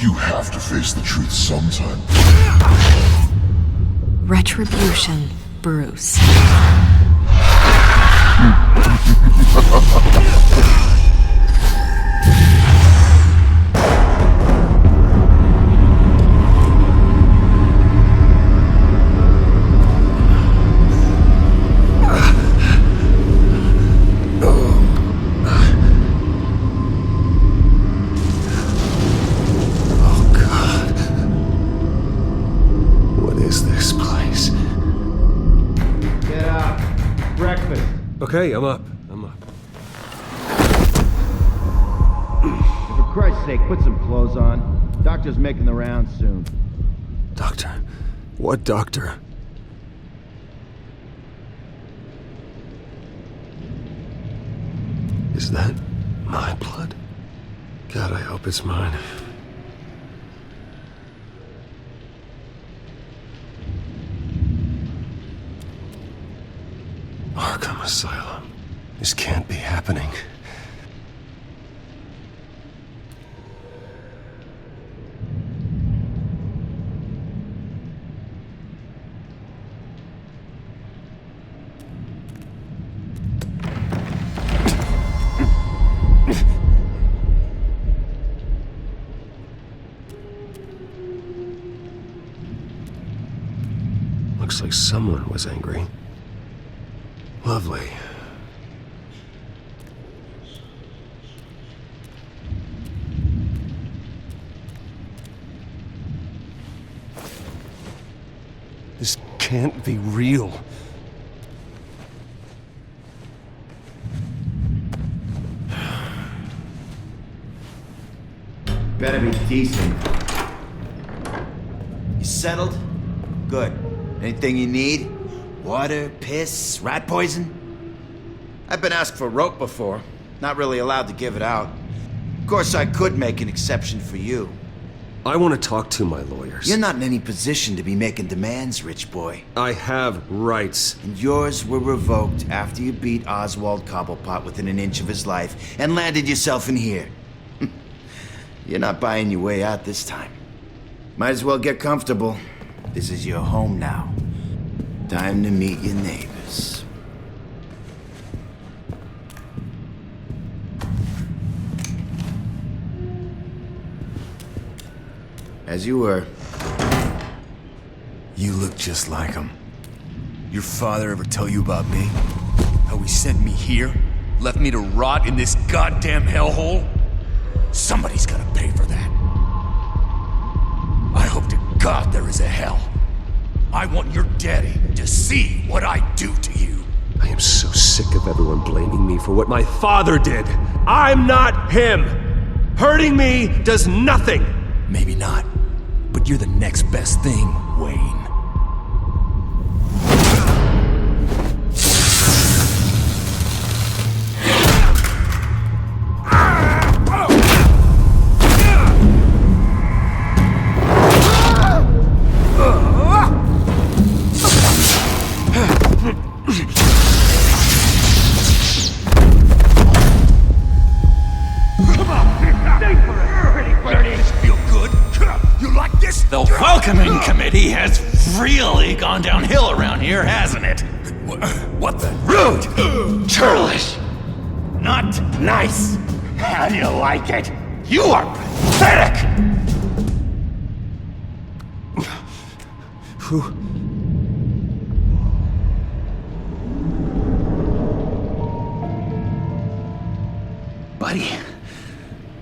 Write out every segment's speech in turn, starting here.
You have to face the truth sometime. Retribution, Bruce. Okay, I'm up. For Christ's sake, put some clothes on. Doctor's making the rounds soon. Doctor? What doctor? Is that my blood? God, I hope it's mine. Arkham Asylum. This can't be happening. Looks like someone was angry. Lovely. This can't be real. Better be decent. You settled? Good. Anything you need? Water, piss, rat poison? I've been asked for rope before. Not really allowed to give it out. Of course, I could make an exception for you. I want to talk to my lawyers. You're not in any position to be making demands, rich boy. I have rights. And yours were revoked after you beat Oswald Cobblepot within an inch of his life and landed yourself in here. You're not buying your way out this time. Might as well get comfortable. This is your home now. Time to meet your neighbors. As you were. You look just like him. Your father ever tell you about me? How he sent me here? Left me to rot in this goddamn hellhole? Somebody's gotta pay for that. I hope to God there is a hell. I want your daddy to see what I do to you. I am so sick of everyone blaming me for what my father did. I'm not him. Hurting me does nothing. Maybe not, but you're the next best thing, Wayne. The welcoming committee has really gone downhill around here, hasn't it? What the? Rude! Churlish! Not nice! How do you like it? You are pathetic! Who? Buddy?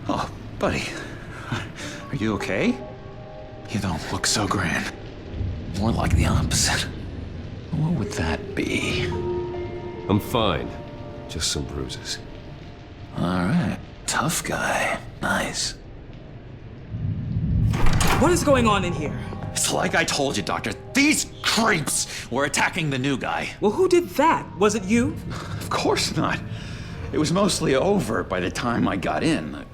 Oh, buddy. Are you okay? You don't look so grand. More like the opposite. What would that be? I'm fine. Just some bruises. Alright. Tough guy. Nice. What is going on in here? It's like I told you, Doctor. These creeps were attacking the new guy. Well, who did that? Was it you? Of course not. It was mostly over by the time I got in.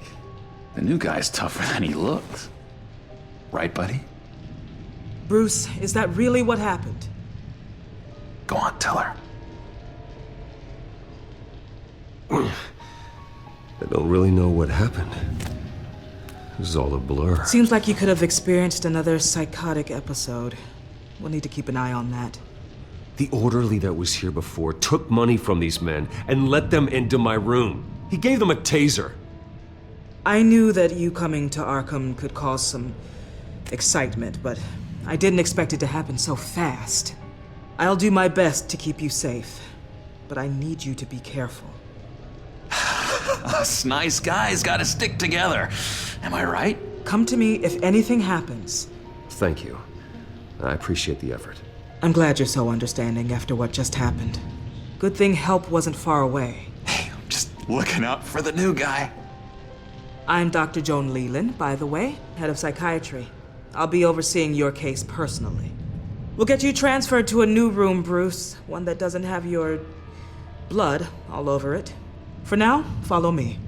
The new guy's tougher than he looks. Right, buddy? Bruce, is that really what happened? Go on, tell her. I don't really know what happened. This is all a blur. Seems like you could have experienced another psychotic episode. We'll need to keep an eye on that. The orderly that was here before took money from these men and let them into my room. He gave them a taser. I knew that you coming to Arkham could cause some excitement, but I didn't expect it to happen so fast. I'll do my best to keep you safe, but I need you to be careful. Us nice guys gotta stick together. Am I right? Come to me if anything happens. Thank you. I appreciate the effort. I'm glad you're so understanding after what just happened. Good thing help wasn't far away. Hey, I'm just looking out for the new guy. I'm Dr. Joan Leland, by the way, head of psychiatry. I'll be overseeing your case personally. We'll get you transferred to a new room, Bruce, one that doesn't have your blood all over it. For now, follow me.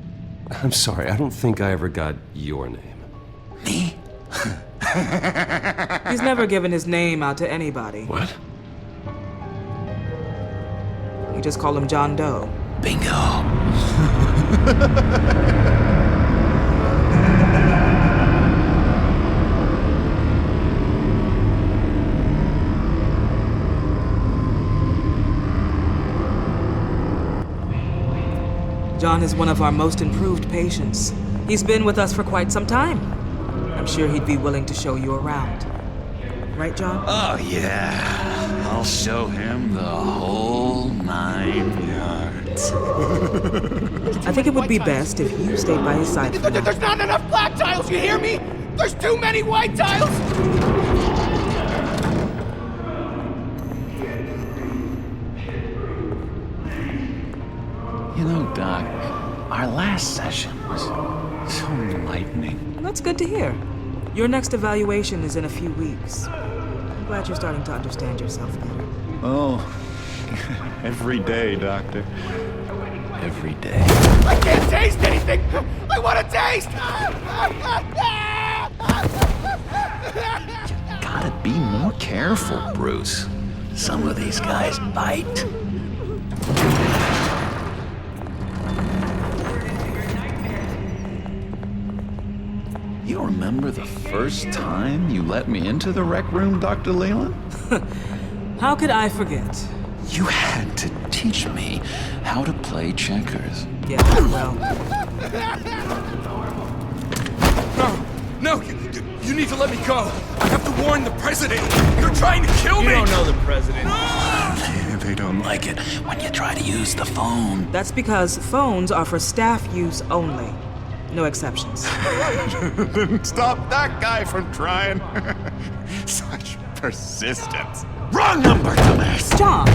I'm sorry, I don't think I ever got your name. Me? He's never given his name out to anybody. What? We just call him John Doe. Bingo. John is one of our most improved patients. He's been with us for quite some time. I'm sure he'd be willing to show you around. Right, John? Oh, yeah. I'll show him the whole 9 yards. I think it would be best if you stayed by his side for now. There's not enough black tiles, you hear me? There's too many white tiles! You know, Doc, our last session was so enlightening. That's good to hear. Your next evaluation is in a few weeks. I'm glad you're starting to understand yourself better. Oh, every day, Doctor. Every day. I can't taste anything! I want to taste! Gotta be more careful, Bruce. Some of these guys bite. You remember the first time you let me into the rec room, Dr. Leland? How could I forget? You had to teach me how to play checkers. Yeah, well, No, you need to let me go. I have to warn the president. You're trying to kill me. You don't know the president. They don't like it when you try to use the phone. that's because phones are for staff use only. No exceptions. Stop that guy from trying. Such persistence. Wrong number, dumbass! John!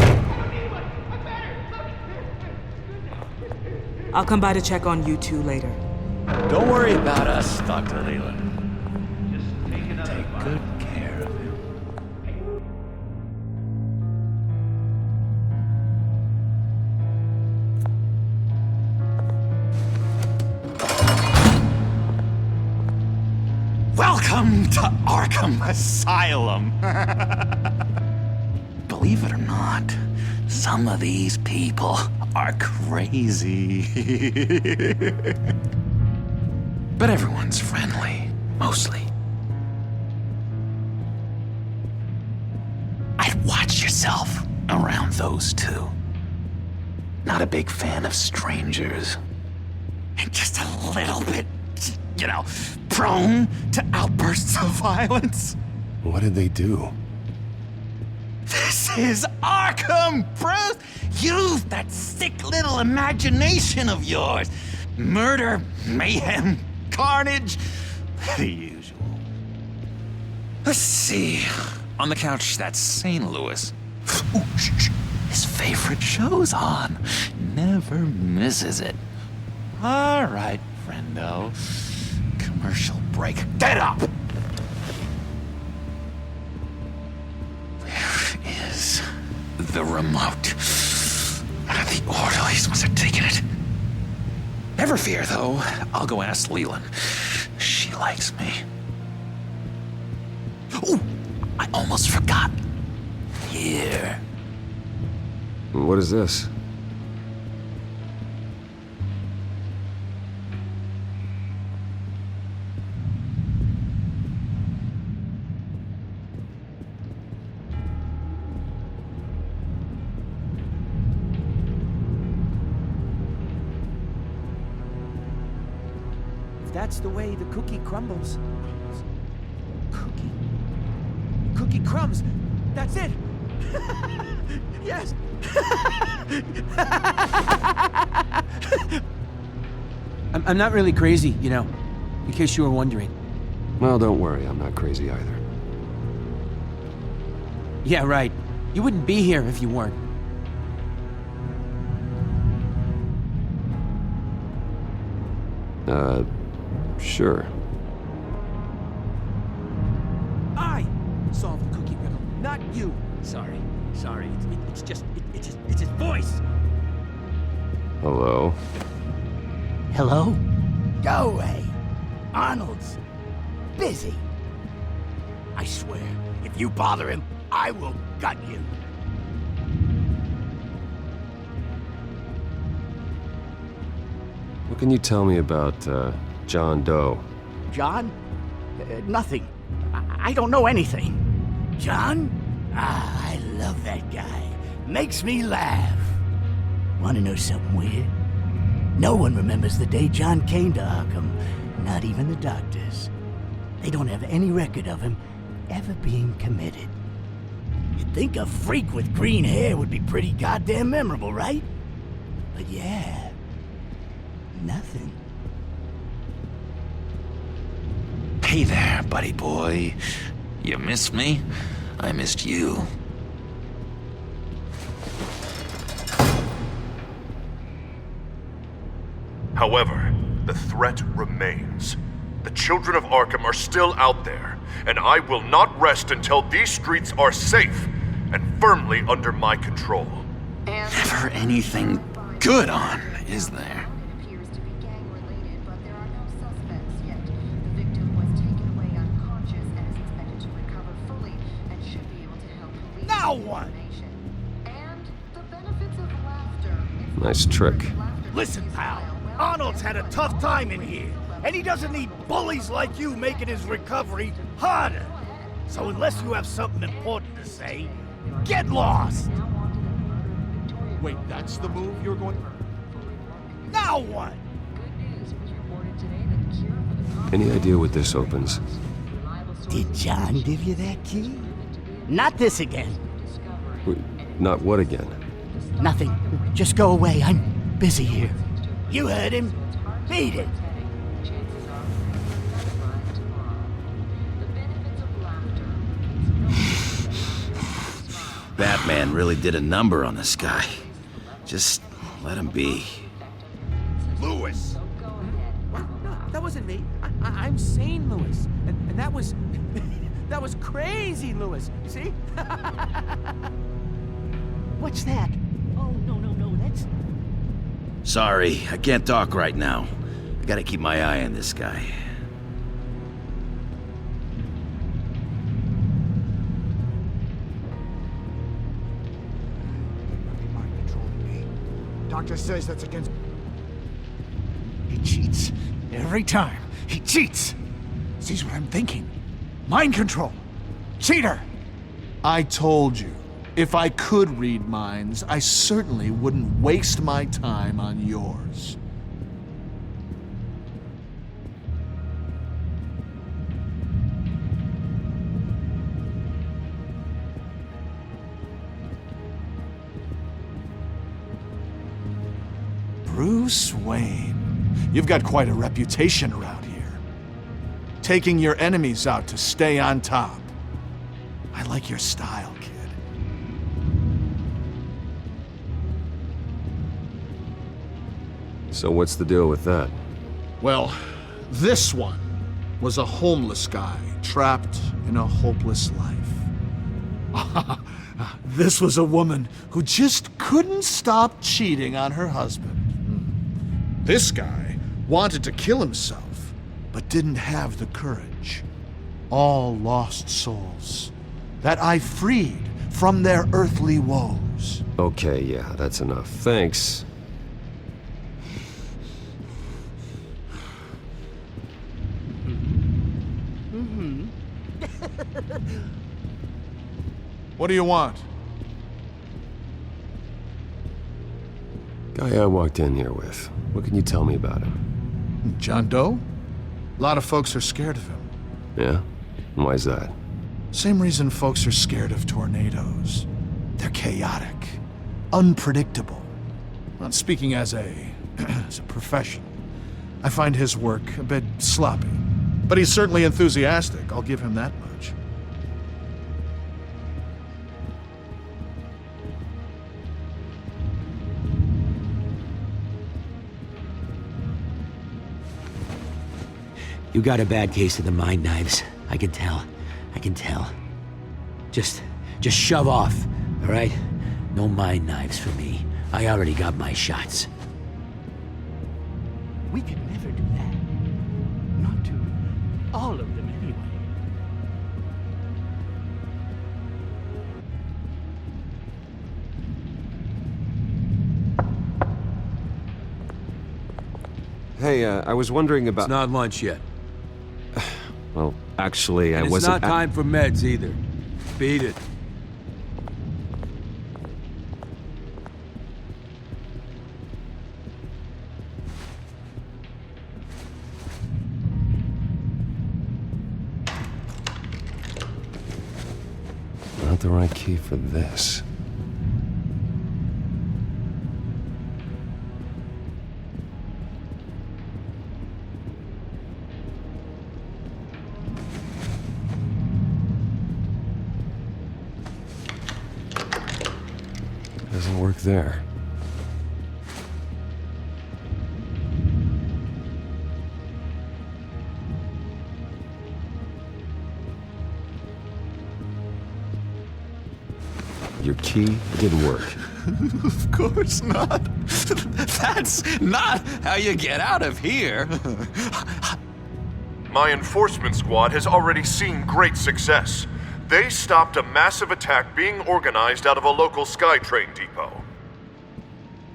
I'll come by to check on you two later. Don't worry about us, Dr. Leland. Just take good care of him. Welcome to Arkham Asylum. Believe it or not, some of these people are crazy. But everyone's friendly, mostly. I'd watch yourself around those two. Not a big fan of strangers. And just a little bit, prone to outbursts of violence. What did they do? This is Arkham, Bruce! Use that sick little imagination of yours. Murder, mayhem, carnage, the usual. Let's see. On the couch, that's St. Louis. Ooh, shh. His favorite show's on. Never misses it. All right, friendo. Commercial break. Get up! Where is the remote? The orderlies must have taken it. Never fear, though. I'll go ask Leland. She likes me. Ooh, I almost forgot. Here. What is this? if that's the way the cookie crumbles. Cookie crumbs. That's it. Yes. I'm not really crazy, you know, in case you were wondering. Well, don't worry, I'm not crazy either. Yeah, right. You wouldn't be here if you weren't. Sure. I solved the cookie riddle, not you. Sorry. It's just his voice. Hello? Hello? Go away. Arnold's busy. I swear, if you bother him, I will gut you. What can you tell me about, John Doe? John? Nothing. I don't know anything. John? Ah, I love that guy. Makes me laugh. Want to know something weird? No one remembers the day John came to Arkham. Not even the doctors. They don't have any record of him ever being committed. You'd think a freak with green hair would be pretty goddamn memorable, right? But yeah, nothing. Hey there, buddy boy. You missed me? I missed you. However, the threat remains. The children of Arkham are still out there, and I will not rest until these streets are safe and firmly under my control. Never anything good on, is there? Now what? Nice trick. Listen, pal. Arnold's had a tough time in here, and he doesn't need bullies like you making his recovery harder. So unless you have something important to say, get lost! Wait, that's the move you're going... Now what? Any idea what this opens? Did John give you that key? Not this again. Wait, not what again? Nothing. Just go away. I'm busy here. You heard him. Beat it. Batman really did a number on this guy. Just let him be. Lewis! No, that wasn't me. I'm sane, Lewis. And that was... that was crazy, Lewis. You see? What's that? Oh, no, that's... Sorry, I can't talk right now. I gotta keep my eye on this guy. Mind controlling me. Doctor says that's against... He cheats. Every time. He cheats. Sees what I'm thinking. Mind control. Cheater. I told you, if I could read minds, I certainly wouldn't waste my time on yours. Bruce Wayne. You've got quite a reputation around here. Taking your enemies out to stay on top. I like your style, kid. So what's the deal with that? Well, this one was a homeless guy trapped in a hopeless life. This was a woman who just couldn't stop cheating on her husband. This guy wanted to kill himself, but didn't have the courage. All lost souls that I freed from their earthly woes. Okay, yeah, that's enough. Thanks. What do you want? Guy I walked in here with. What can you tell me about him? John Doe? A lot of folks are scared of him. Yeah? Why's that? Same reason folks are scared of tornadoes. They're chaotic, unpredictable. Not speaking as a professional, I find his work a bit sloppy. But he's certainly enthusiastic, I'll give him that much. You got a bad case of the mind knives. I can tell. I can tell. Just shove off, all right? No mind knives for me. I already got my shots. We could never do that. Not to all of them, anyway. Hey, I was wondering about... It's not lunch yet. Well, actually, I And wasn't... it's not time for meds either. Beat it. Not the right key for this. Doesn't work there. Your key didn't work. Of course not. That's not how you get out of here. My enforcement squad has already seen great success. They stopped a massive attack being organized out of a local SkyTrain depot.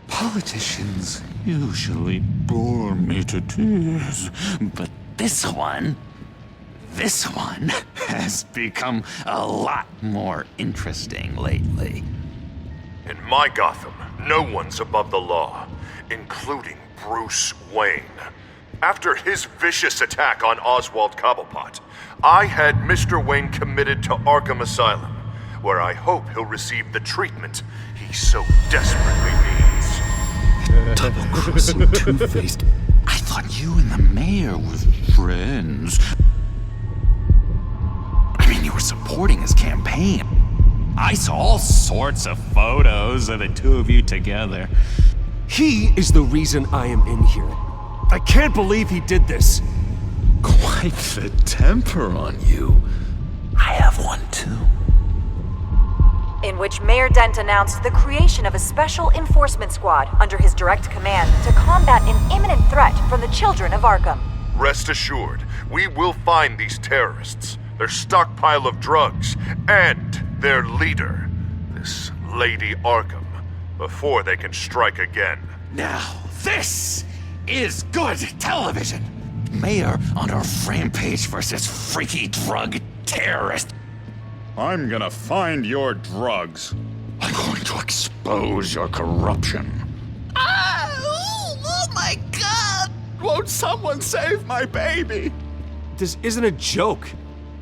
Politicians usually bore me to tears, but this one has become a lot more interesting lately. In my Gotham, no one's above the law, including Bruce Wayne. After his vicious attack on Oswald Cobblepot, I had Mr. Wayne committed to Arkham Asylum, where I hope he'll receive the treatment he so desperately needs. Double-crossing, two-faced... I thought you and the mayor were friends. I mean, you were supporting his campaign. I saw all sorts of photos of the two of you together. He is the reason I am in here. I can't believe he did this. Quite the temper on you. I have one too. In which Mayor Dent announced the creation of a special enforcement squad under his direct command to combat an imminent threat from the children of Arkham. Rest assured, we will find these terrorists, their stockpile of drugs, and their leader, this Lady Arkham, before they can strike again. Now, this is good television. Mayor on her rampage versus freaky drug terrorist. I'm gonna find your drugs. I'm going to expose your corruption. Oh my God! Won't someone save my baby? This isn't a joke.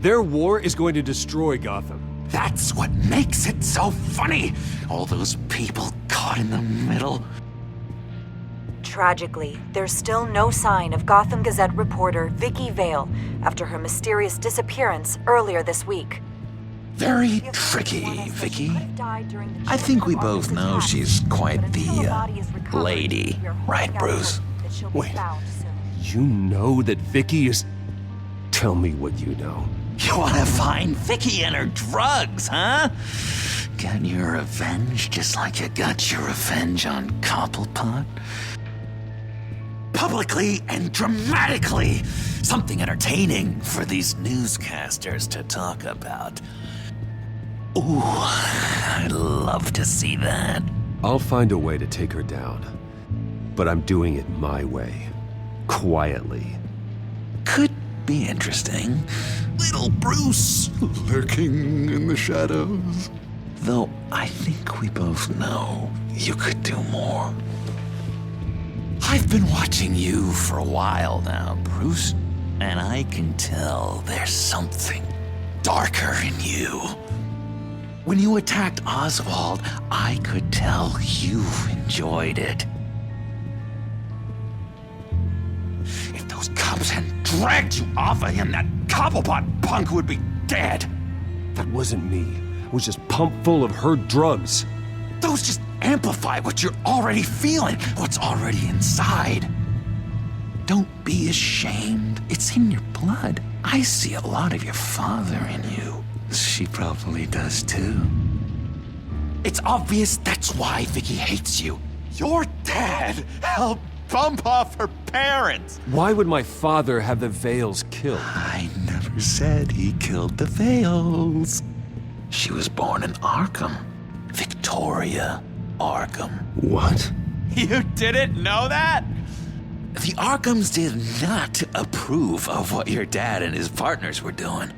Their war is going to destroy Gotham. That's what makes it so funny. All those people caught in the middle. Tragically, there's still no sign of Gotham Gazette reporter Vicky Vale after her mysterious disappearance earlier this week. Very tricky, Vicky. I think we both know she's quite the lady, right, Bruce? Wait, you know that Vicky is... Tell me what you know. You want to find Vicky and her drugs, huh? Get your revenge just like you got your revenge on Cobblepot? Publicly and dramatically. Something entertaining for these newscasters to talk about. Ooh, I'd love to see that. I'll find a way to take her down. But I'm doing it my way. Quietly. Could be interesting. Little Bruce lurking in the shadows. Though I think we both know you could do more. I've been watching you for a while now, Bruce. And I can tell there's something darker in you. When you attacked Oswald, I could tell you enjoyed it. If those cops hadn't dragged you off of him, that Cobblepot punk would be dead. That wasn't me. It was just pumped full of her drugs. Those just amplify what you're already feeling, what's already inside. Don't be ashamed. It's in your blood. I see a lot of your father in you. She probably does too. It's obvious that's why Vicky hates you. Your dad helped bump off her parents. Why would my father have the Vales killed? I never said he killed the Vales. She was born in Arkham. Victoria Arkham. What? You didn't know that? The Arkhams did not approve of what your dad and his partners were doing.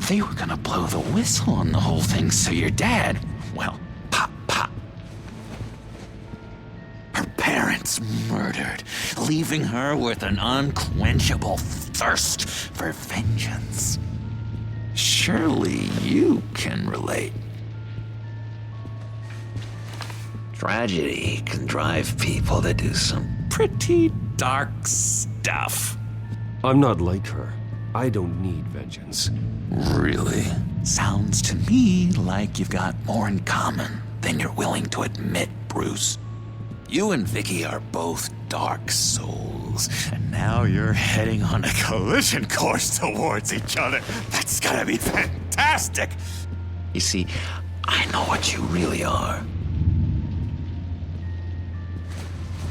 They were gonna blow the whistle on the whole thing, so your dad, well, pop. Her parents murdered, leaving her with an unquenchable thirst for vengeance. Surely you can relate. Tragedy can drive people to do some pretty dark stuff. I'm not like her. I don't need vengeance. Really? Sounds to me like you've got more in common than you're willing to admit, Bruce. You and Vicky are both dark souls, and now you're heading on a collision course towards each other. That's gonna be fantastic! You see, I know what you really are.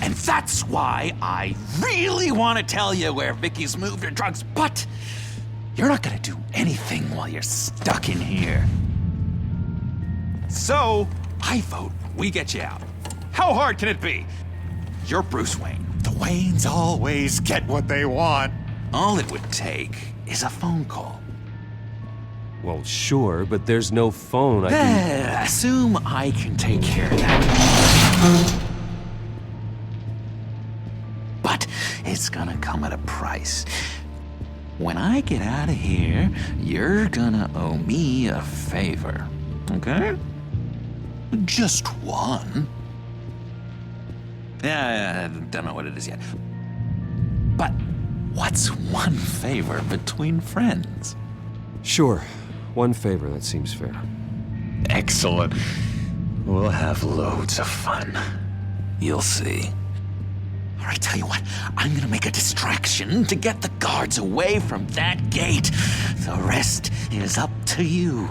And that's why I really want to tell you where Vicky's moved her drugs, but you're not gonna do anything while you're stuck in here. So, I vote we get you out. How hard can it be? You're Bruce Wayne. The Waynes always get what they want. All it would take is a phone call. Well, sure, but there's no phone. I can... Assume I can take care of that. But it's gonna come at a price. When I get out of here, you're gonna owe me a favor, okay? Just one. Yeah, I don't know what it is yet. But what's one favor between friends? Sure. One favor, that seems fair. Excellent. We'll have loads of fun. You'll see. All right, tell you what, I'm gonna make a distraction to get the guards away from that gate. The rest is up to you.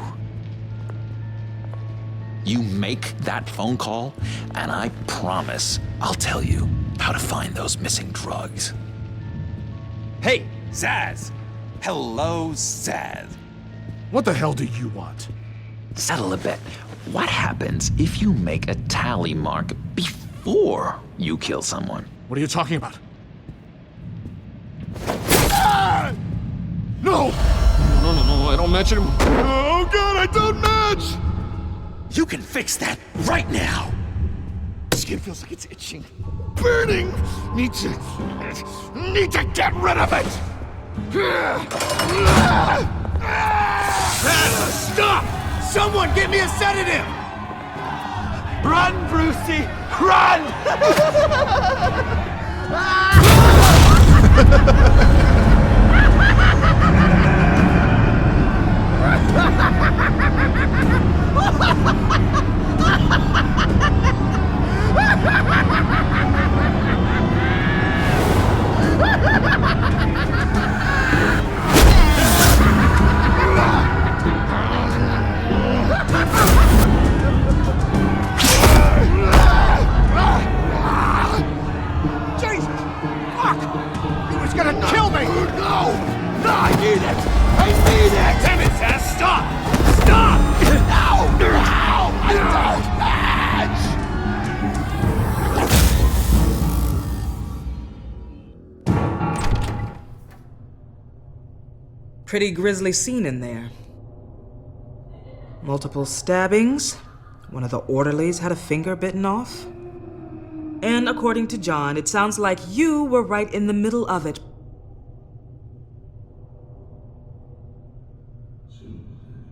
You make that phone call, and I promise I'll tell you how to find those missing drugs. Hey, Zaz! Hello, Zaz. What the hell do you want? Settle a bet. What happens if you make a tally mark before you kill someone? What are you talking about? Ah! No! No, I don't match it. Oh god, I don't match! You can fix that right now! Skin feels like it's itching. Burning! Need to get rid of it! Stop! Someone get me a sedative! Run, Brucey! Run! Jesus! Fuck! He was gonna kill me! No! No, I need it! I need it! Damn it, Zaz! Stop! Stop! No! No! I don't match! Pretty grisly scene in there. Multiple stabbings. One of the orderlies had a finger bitten off. And according to John, it sounds like you were right in the middle of it.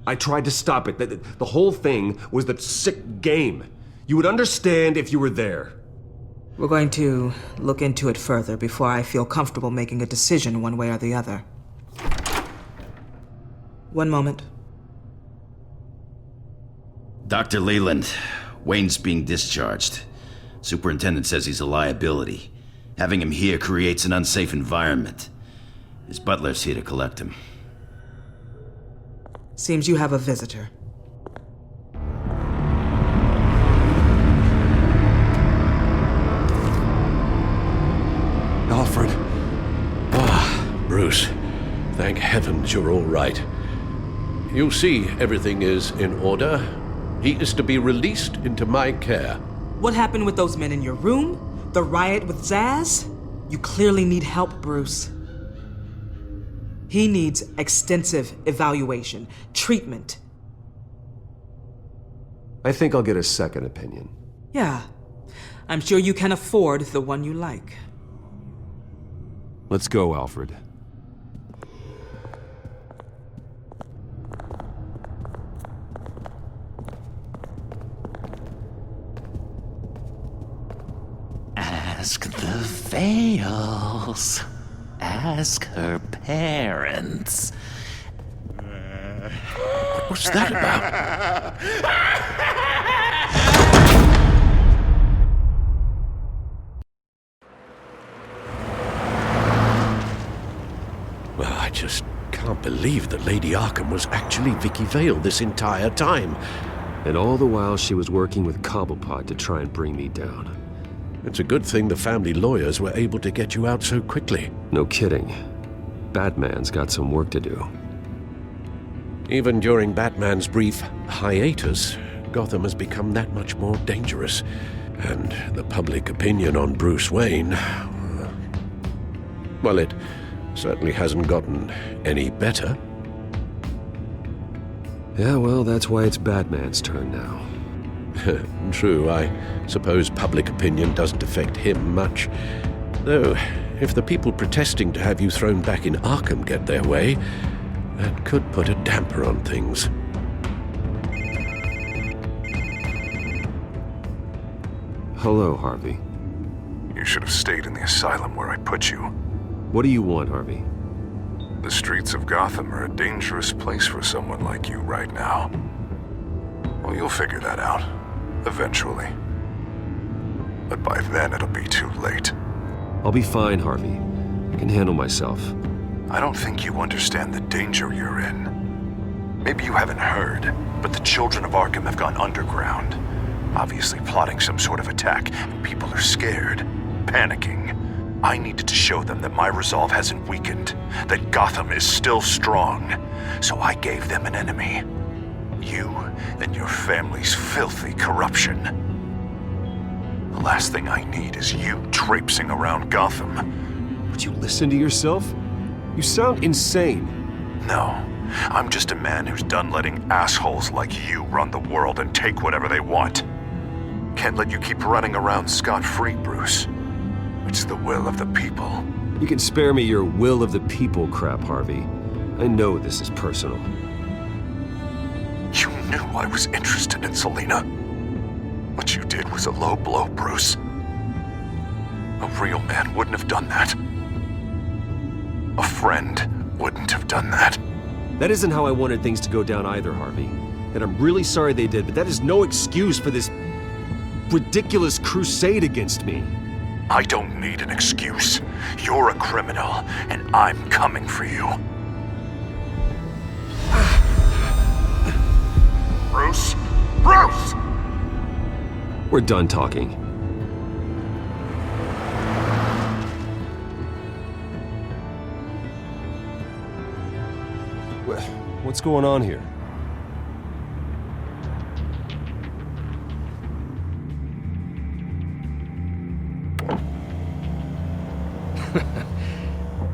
I tried to stop it. The whole thing was the sick game. You would understand if you were there. We're going to look into it further before I feel comfortable making a decision one way or the other. One moment. Dr. Leland, Wayne's being discharged. Superintendent says he's a liability. Having him here creates an unsafe environment. His butler's here to collect him. Seems you have a visitor. Alfred. Ah, Bruce. Thank heavens you're all right. You see, everything is in order. He is to be released into my care. What happened with those men in your room? The riot with Zaz? You clearly need help, Bruce. He needs extensive evaluation, treatment. I think I'll get a second opinion. Yeah. I'm sure you can afford the one you like. Let's go, Alfred. Ask the Vales. Ask her parents. What was that about? Well, I just can't believe that Lady Arkham was actually Vicky Vale this entire time. And all the while she was working with Cobblepot to try and bring me down. It's a good thing the family lawyers were able to get you out so quickly. No kidding. Batman's got some work to do. Even during Batman's brief hiatus, Gotham has become that much more dangerous. And the public opinion on Bruce Wayne... well, it certainly hasn't gotten any better. Yeah, well, that's why it's Batman's turn now. True, I suppose public opinion doesn't affect him much. Though, if the people protesting to have you thrown back in Arkham get their way, that could put a damper on things. Hello, Harvey. You should have stayed in the asylum where I put you. What do you want, Harvey? The streets of Gotham are a dangerous place for someone like you right now. Well, you'll figure that out. Eventually. But by then, it'll be too late. I'll be fine, Harvey. I can handle myself. I don't think you understand the danger you're in. Maybe you haven't heard, but the children of Arkham have gone underground. Obviously plotting some sort of attack, and people are scared, panicking. I needed to show them that my resolve hasn't weakened, that Gotham is still strong. So I gave them an enemy. You and your family's filthy corruption. The last thing I need is you traipsing around Gotham. Would you listen to yourself? You sound insane. No, I'm just a man who's done letting assholes like you run the world and take whatever they want. Can't let you keep running around scot-free, Bruce. It's the will of the people. You can spare me your will of the people crap, Harvey. I know this is personal. You knew I was interested in Selina. What you did was a low blow, Bruce. A real man wouldn't have done that. A friend wouldn't have done that. That isn't how I wanted things to go down either, Harvey. And I'm really sorry they did, but that is no excuse for this ridiculous crusade against me. I don't need an excuse. You're a criminal, and I'm coming for you. Bruce? Bruce! We're done talking. What's going on here?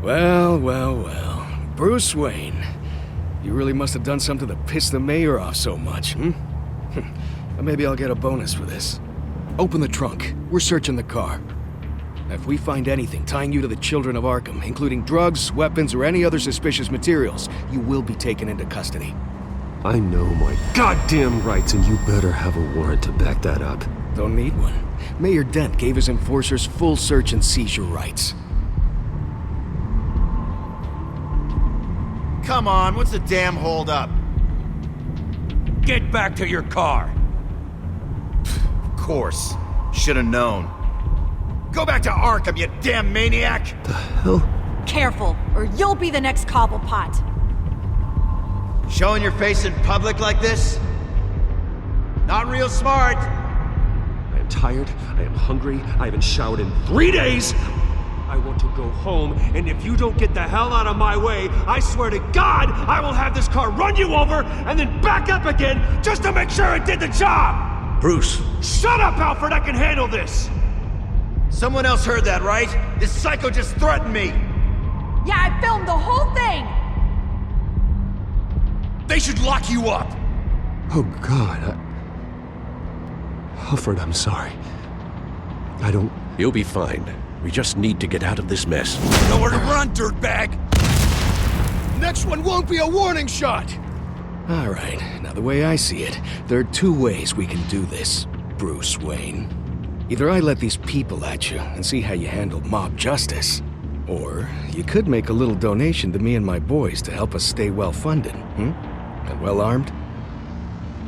Well. Bruce Wayne. You really must have done something to piss the mayor off so much, Maybe I'll get a bonus for this. Open the trunk. We're searching the car. If we find anything tying you to the children of Arkham, including drugs, weapons, or any other suspicious materials, you will be taken into custody. I know my goddamn rights, and you better have a warrant to back that up. Don't need one. Mayor Dent gave his enforcers full search and seizure rights. Come on, what's the damn holdup? Get back to your car. Of course. Should've known. Go back to Arkham, you damn maniac! The hell? Careful, or you'll be the next Cobblepot. Showing your face in public like this? Not real smart. I am tired, I am hungry, I haven't showered in 3 days! I want to go home, and if you don't get the hell out of my way, I swear to God, I will have this car run you over, and then back up again, just to make sure it did the job! Bruce! Shut up, Alfred, I can handle this! Someone else heard that, right? This psycho just threatened me! Yeah, I filmed the whole thing! They should lock you up! Oh, God, Alfred, I'm sorry. I don't... You'll be fine. We just need to get out of this mess. Nowhere to run, dirtbag! Next one won't be a warning shot! All right, now the way I see it, there are two ways we can do this, Bruce Wayne. Either I let these people at you and see how you handle mob justice, or you could make a little donation to me and my boys to help us stay well-funded, and well-armed?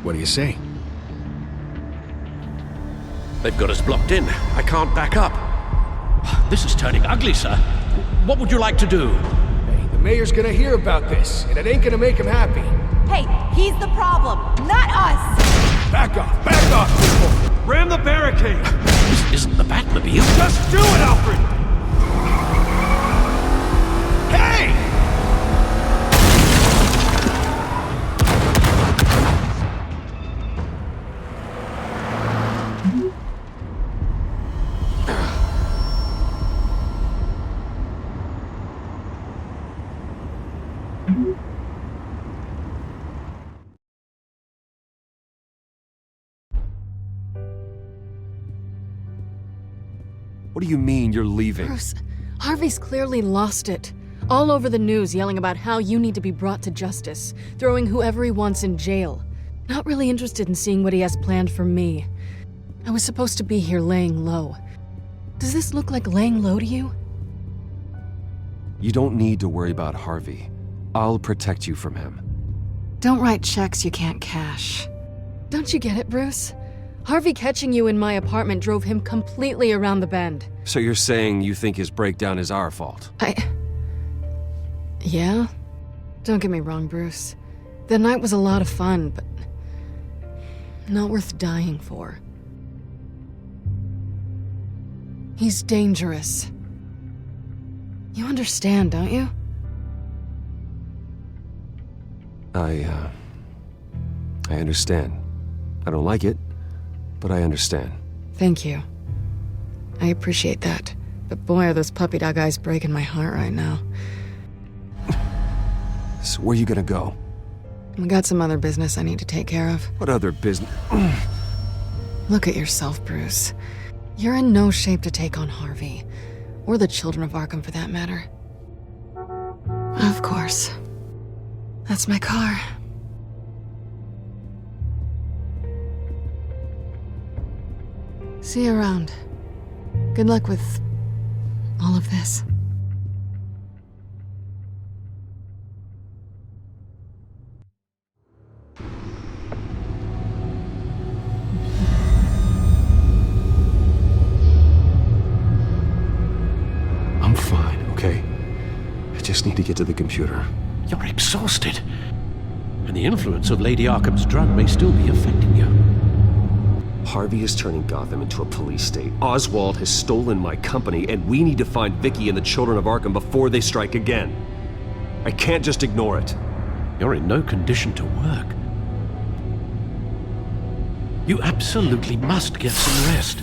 What do you say? They've got us blocked in. I can't back up. This is turning ugly, sir. What would you like to do? Hey, the mayor's gonna hear about this, and it ain't gonna make him happy. Hey, he's the problem, not us! Back off, people! Ram the barricade! This isn't the Batmobile. Just do it, Alfred! Hey! What do you mean you're leaving? Bruce, Harvey's clearly lost it. All over the news yelling about how you need to be brought to justice, throwing whoever he wants in jail. Not really interested in seeing what he has planned for me. I was supposed to be here laying low. Does this look like laying low to you? You don't need to worry about Harvey. I'll protect you from him. Don't write checks you can't cash. Don't you get it, Bruce? Harvey catching you in my apartment drove him completely around the bend. So you're saying you think his breakdown is our fault? Yeah? Don't get me wrong, Bruce. The night was a lot of fun, but not worth dying for. He's dangerous. You understand, don't you? I understand. I don't like it, but I understand. Thank you. I appreciate that. But boy, are those puppy dog eyes breaking my heart right now. So where you gonna go? I got some other business I need to take care of. What other business? Look at yourself, Bruce. You're in no shape to take on Harvey. Or the children of Arkham, for that matter. Of course. That's my car. See you around. Good luck with all of this. I'm fine, okay? I just need to get to the computer. You're exhausted. And the influence of Lady Arkham's drug may still be affecting you. Harvey is turning Gotham into a police state. Oswald has stolen my company, and we need to find Vicky and the children of Arkham before they strike again. I can't just ignore it. You're in no condition to work. You absolutely must get some rest.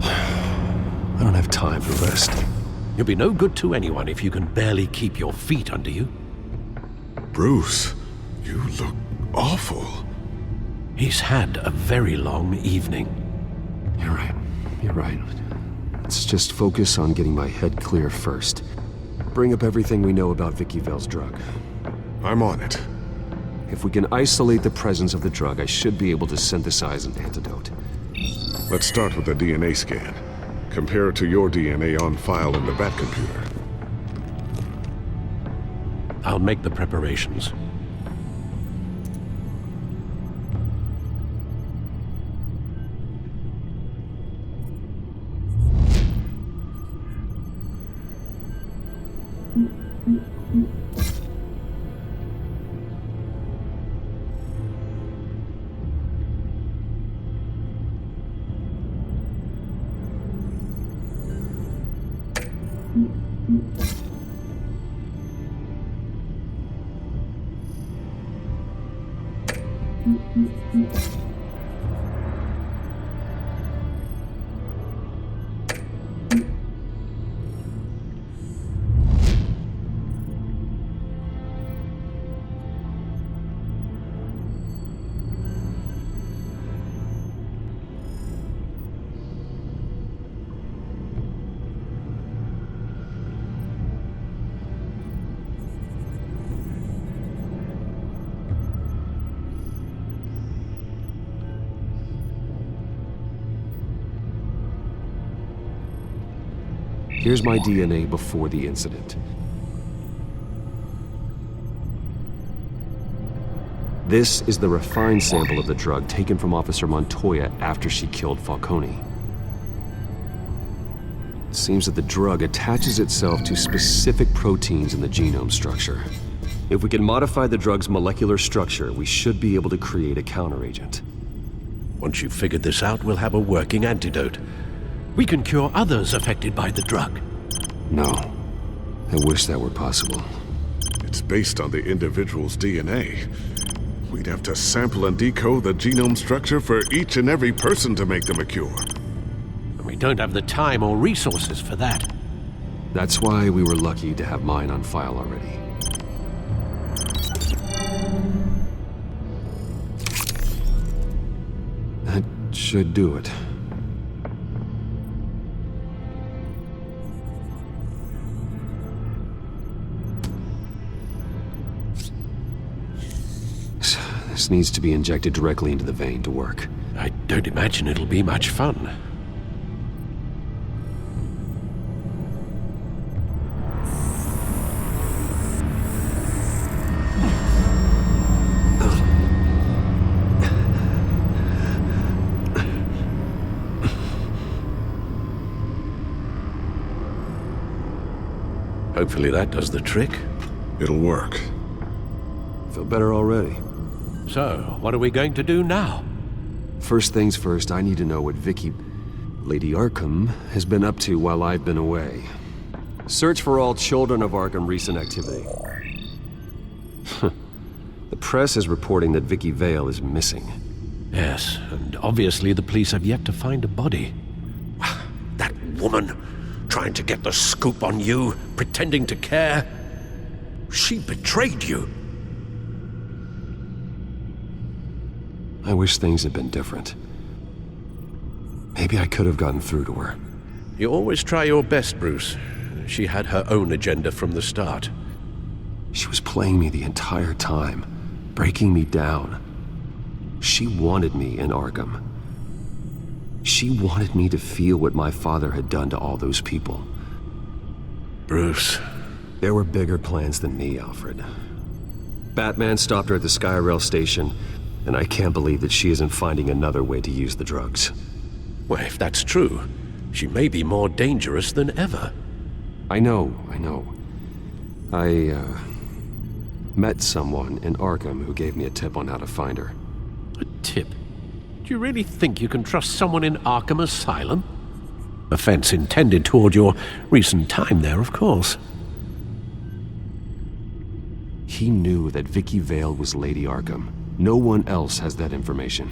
I don't have time for rest. You'll be no good to anyone if you can barely keep your feet under you. Bruce, you look awful. He's had a very long evening. You're right. Let's just focus on getting my head clear first. bring up everything we know about Vicky Vale's drug. I'm on it. If we can isolate the presence of the drug, I should be able to synthesize an antidote. Let's start with the DNA scan. Compare it to your DNA on file in the Bat computer. I'll make the preparations. Here's my DNA before the incident. This is the refined sample of the drug taken from Officer Montoya after she killed Falcone. It seems that the drug attaches itself to specific proteins in the genome structure. If we can modify the drug's molecular structure, we should be able to create a counteragent. Once you've figured this out, we'll have a working antidote. We can cure others affected by the drug. No. I wish that were possible. It's based on the individual's DNA. We'd have to sample and decode the genome structure for each and every person to make them a cure. We don't have the time or resources for that. That's why we were lucky to have mine on file already. That should do it. This needs to be injected directly into the vein to work. I don't imagine it'll be much fun. Hopefully that does the trick. It'll work. Feel better already. So, what are we going to do now? First things first, I need to know what Vicky, Lady Arkham, has been up to while I've been away. Search for all children of Arkham recent activity. The press is reporting that Vicky Vale is missing. Yes, and obviously the police have yet to find a body. That woman, trying to get the scoop on you, pretending to care. She betrayed you. I wish things had been different. Maybe I could have gotten through to her. You always try your best, Bruce. She had her own agenda from the start. She was playing me the entire time, breaking me down. She wanted me in Arkham. She wanted me to feel what my father had done to all those people. Bruce. There were bigger plans than me, Alfred. Batman stopped her at the Skyrail station, and I can't believe that she isn't finding another way to use the drugs. Well, if that's true, she may be more dangerous than ever. I know. I met someone in Arkham who gave me a tip on how to find her. A tip? Do you really think you can trust someone in Arkham Asylum? Offense intended toward your recent time there, of course. He knew that Vicky Vale was Lady Arkham. No one else has that information.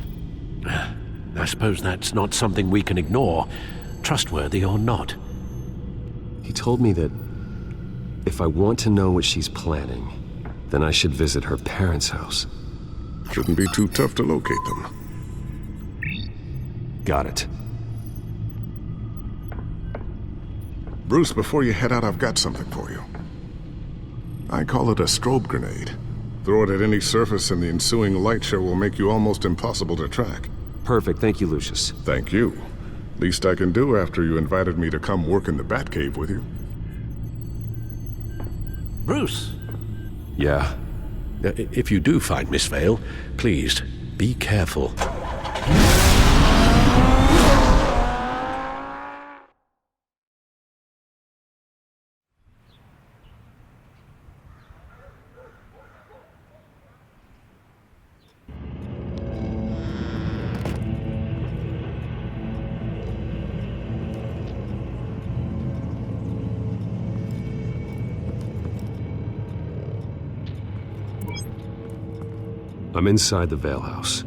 I suppose that's not something we can ignore, trustworthy or not. He told me that if I want to know what she's planning, then I should visit her parents' house. Shouldn't be too tough to locate them. Got it. Bruce, before you head out, I've got something for you. I call it a strobe grenade. Throw it at any surface and the ensuing light show will make you almost impossible to track. Perfect, thank you, Lucius. Thank you. Least I can do after you invited me to come work in the Batcave with you. Bruce. Yeah. If you do find Miss Vale, please, be careful. I'm inside the Vale House.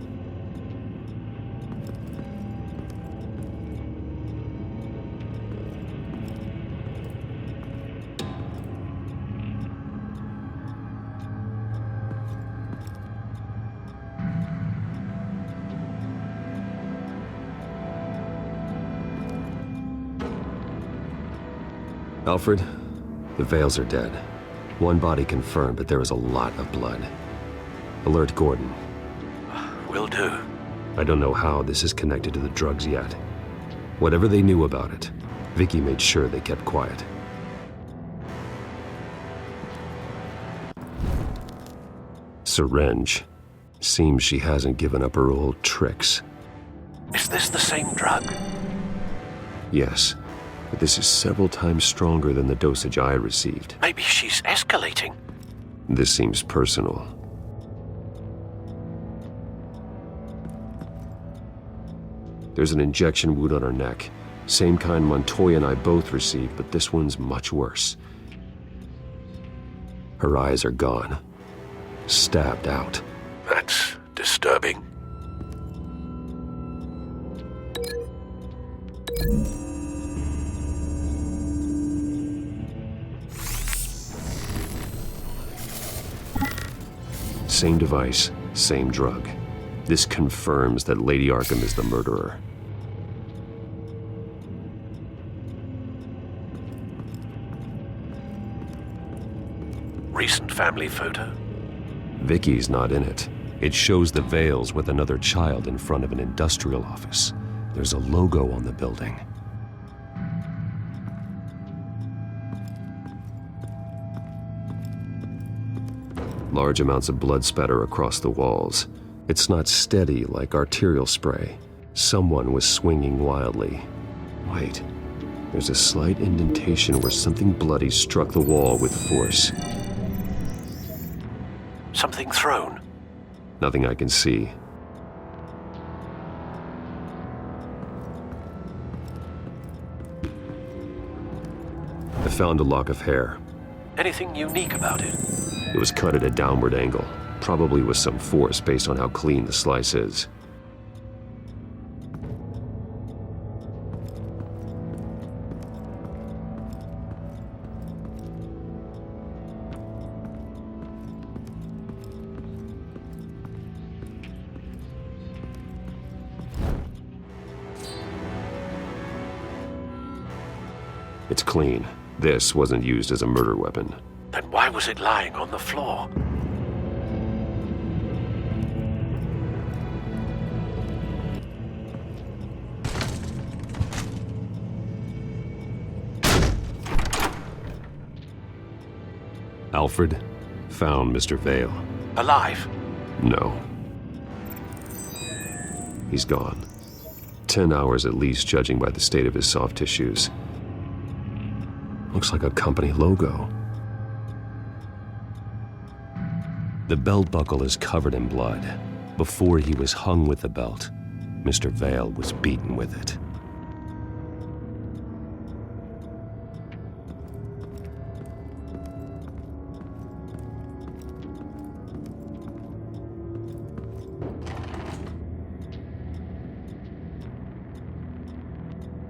Alfred, the Vales are dead. One body confirmed, but there is a lot of blood. Alert Gordon. Will do. I don't know how this is connected to the drugs yet. Whatever they knew about it, Vicky made sure they kept quiet. Syringe. Seems she hasn't given up her old tricks. Is this the same drug? Yes, but this is several times stronger than the dosage I received. Maybe she's escalating. This seems personal. There's an injection wound on her neck. Same kind Montoya and I both received, but this one's much worse. Her eyes are gone. Stabbed out. That's disturbing. Same device, same drug. This confirms that Lady Arkham is the murderer. Recent family photo? Vicky's not in it. It shows the Vales with another child in front of an industrial office. There's a logo on the building. Large amounts of blood spatter across the walls. It's not steady like arterial spray. Someone was swinging wildly. Wait, there's a slight indentation where something bloody struck the wall with force. Something thrown? Nothing I can see. I found a lock of hair. Anything unique about it? It was cut at a downward angle, probably with some force based on how clean the slice is. It's clean. This wasn't used as a murder weapon. Then why was it lying on the floor? Alfred found Mr. Vale. Alive? No. He's gone. 10 hours at least, judging by the state of his soft tissues. Looks like a company logo. The belt buckle is covered in blood. Before he was hung with the belt, Mr. Vale was beaten with it.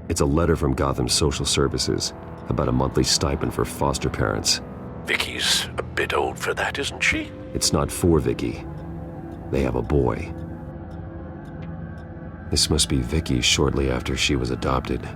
It's a letter from Gotham Social Services about a monthly stipend for foster parents. Vicky's a bit old for that, isn't she? It's not for Vicky. They have a boy. This must be Vicky shortly after she was adopted.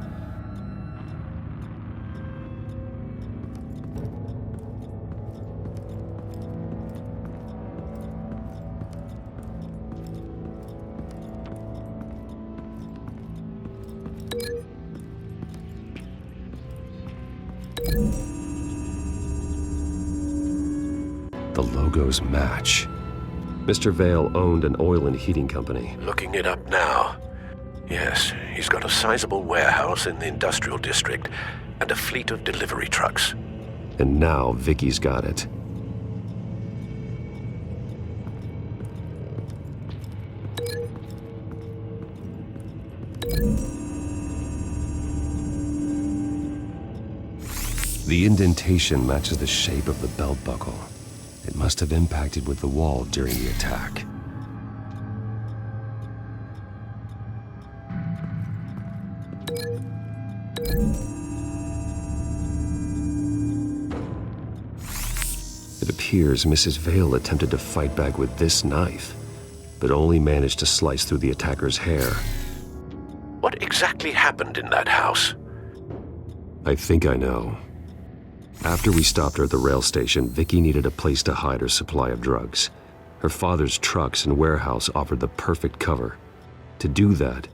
The logos match. Mr. Vale owned an oil and heating company. Looking it up now. Yes, he's got a sizable warehouse in the industrial district and a fleet of delivery trucks. And now Vicky's got it. The indentation matches the shape of the belt buckle. It must have impacted with the wall during the attack. It appears Mrs. Vale attempted to fight back with this knife, but only managed to slice through the attacker's hair. What exactly happened in that house? I think I know. After we stopped her at the rail station, Vicky needed a place to hide her supply of drugs. Her father's trucks and warehouse offered the perfect cover. To do that,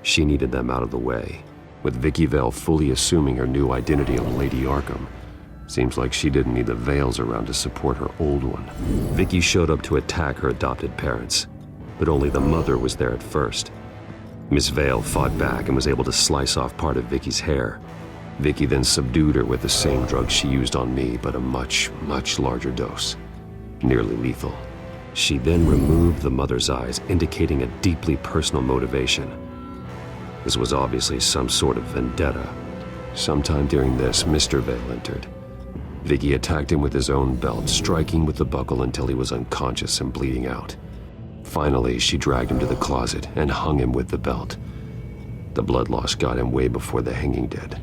she needed them out of the way, with Vicky Vale fully assuming her new identity of Lady Arkham. Seems like she didn't need the Vales around to support her old one. Vicky showed up to attack her adopted parents, but only the mother was there at first. Miss Vale fought back and was able to slice off part of Vicky's hair. Vicky then subdued her with the same drug she used on me, but a much, much larger dose. Nearly lethal. She then removed the mother's eyes, indicating a deeply personal motivation. This was obviously some sort of vendetta. Sometime during this, Mr. Vale entered. Vicky attacked him with his own belt, striking with the buckle until he was unconscious and bleeding out. Finally, she dragged him to the closet and hung him with the belt. The blood loss got him way before the hanging did.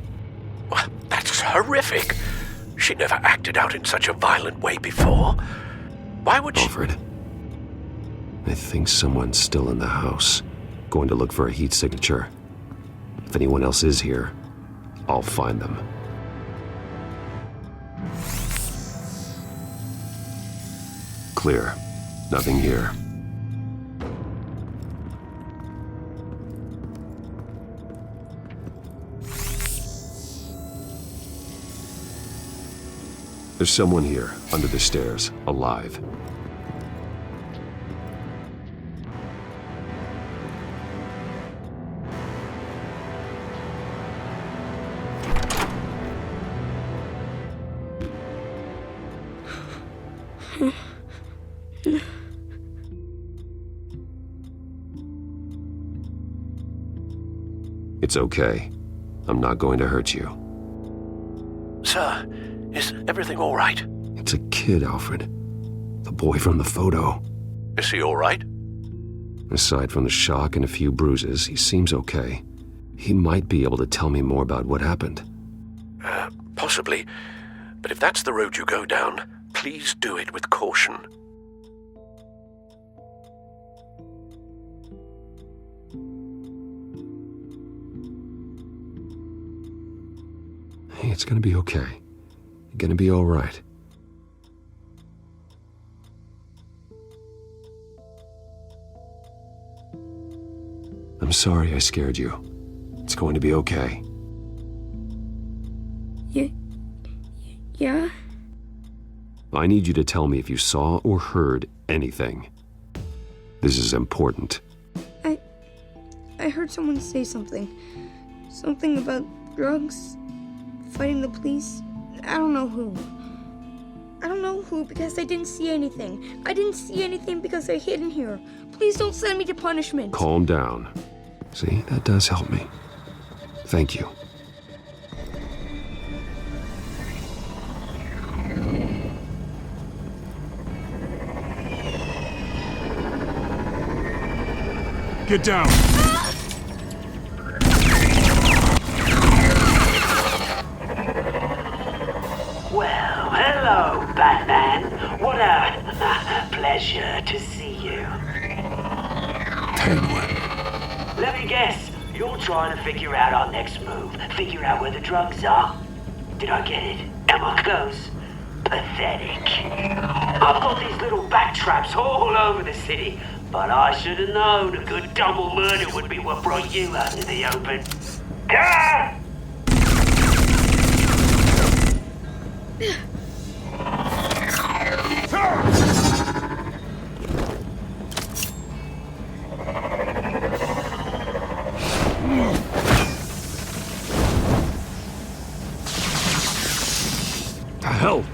Well, that's horrific. She never acted out in such a violent way before. Why would she... Alfred, I think someone's still in the house. Going to look for a heat signature. If anyone else is here, I'll find them. Clear. Nothing here. There's someone here, under the stairs, alive. It's okay. I'm not going to hurt you. Sir, is everything all right? It's a kid, Alfred. The boy from the photo. Is he all right? Aside from the shock and a few bruises, he seems okay. He might be able to tell me more about what happened. Possibly. But if that's the road you go down, please do it with caution. Hey, it's gonna be okay. You're gonna be all right. I'm sorry I scared you. It's going to be okay. Yeah? I need you to tell me if you saw or heard anything. This is important. I heard someone say something. Something about drugs, fighting the police. I don't know who. I don't know who because I didn't see anything. I didn't see anything because I hid in here. Please don't send me to punishment. Calm down. See, that does help me. Thank you. Get down! Well, hello, Batman. What a pleasure to see you. Penguin. Let me guess, you're trying to figure out our next move. Figure out where the drugs are. Did I get it? Am I close? Pathetic. I've got these little bat traps all over the city, but I should have known a good double murder would be what brought you out into the open. Ah! The hell?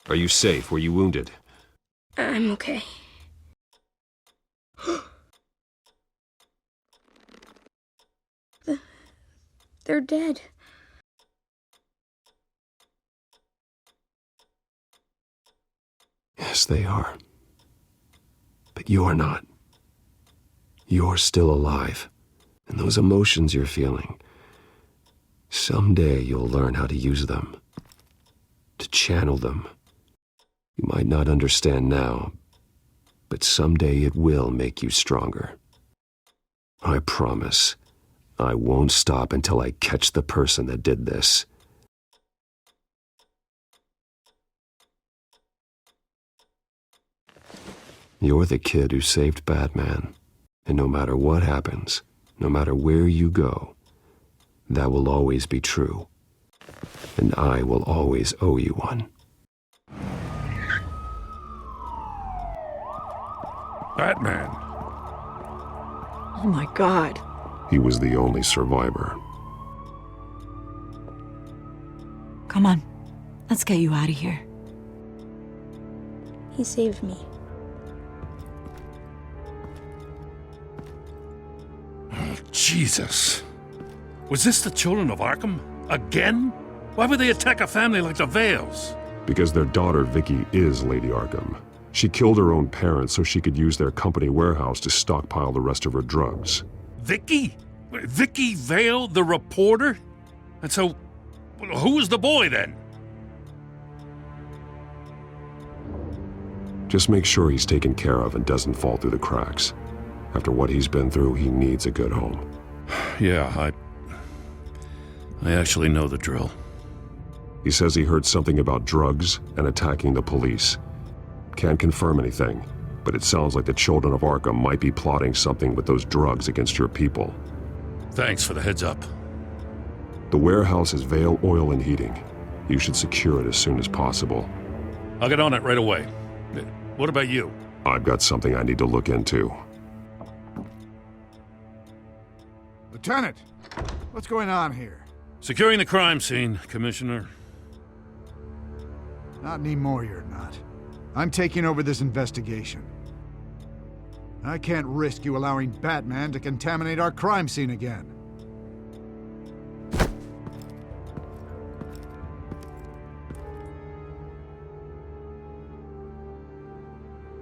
Are you safe? Were you wounded? I'm okay. They're dead. Yes, they are. But you're not. You're still alive. And those emotions you're feeling, someday you'll learn how to use them. To channel them. You might not understand now, but someday it will make you stronger. I promise, I won't stop until I catch the person that did this. You're the kid who saved Batman, and no matter what happens, no matter where you go, that will always be true. And I will always owe you one. Batman. Oh my God. He was the only survivor. Come on, let's get you out of here. He saved me. Oh, Jesus. Was this the children of Arkham? Again? Why would they attack a family like the Vales? Because their daughter, Vicky, is Lady Arkham. She killed her own parents so she could use their company warehouse to stockpile the rest of her drugs. Vicky? Vicky Vale, the reporter? And so, who was the boy then? Just make sure he's taken care of and doesn't fall through the cracks. After what he's been through, he needs a good home. Yeah, I actually know the drill. He says he heard something about drugs and attacking the police. Can't confirm anything, but it sounds like the children of Arkham might be plotting something with those drugs against your people. Thanks for the heads up. The warehouse is Vale Oil and Heating. You should secure it as soon as possible. I'll get on it right away. What about you? I've got something I need to look into. Lieutenant, what's going on here? Securing the crime scene, Commissioner. Not anymore, you're not. I'm taking over this investigation. I can't risk you allowing Batman to contaminate our crime scene again.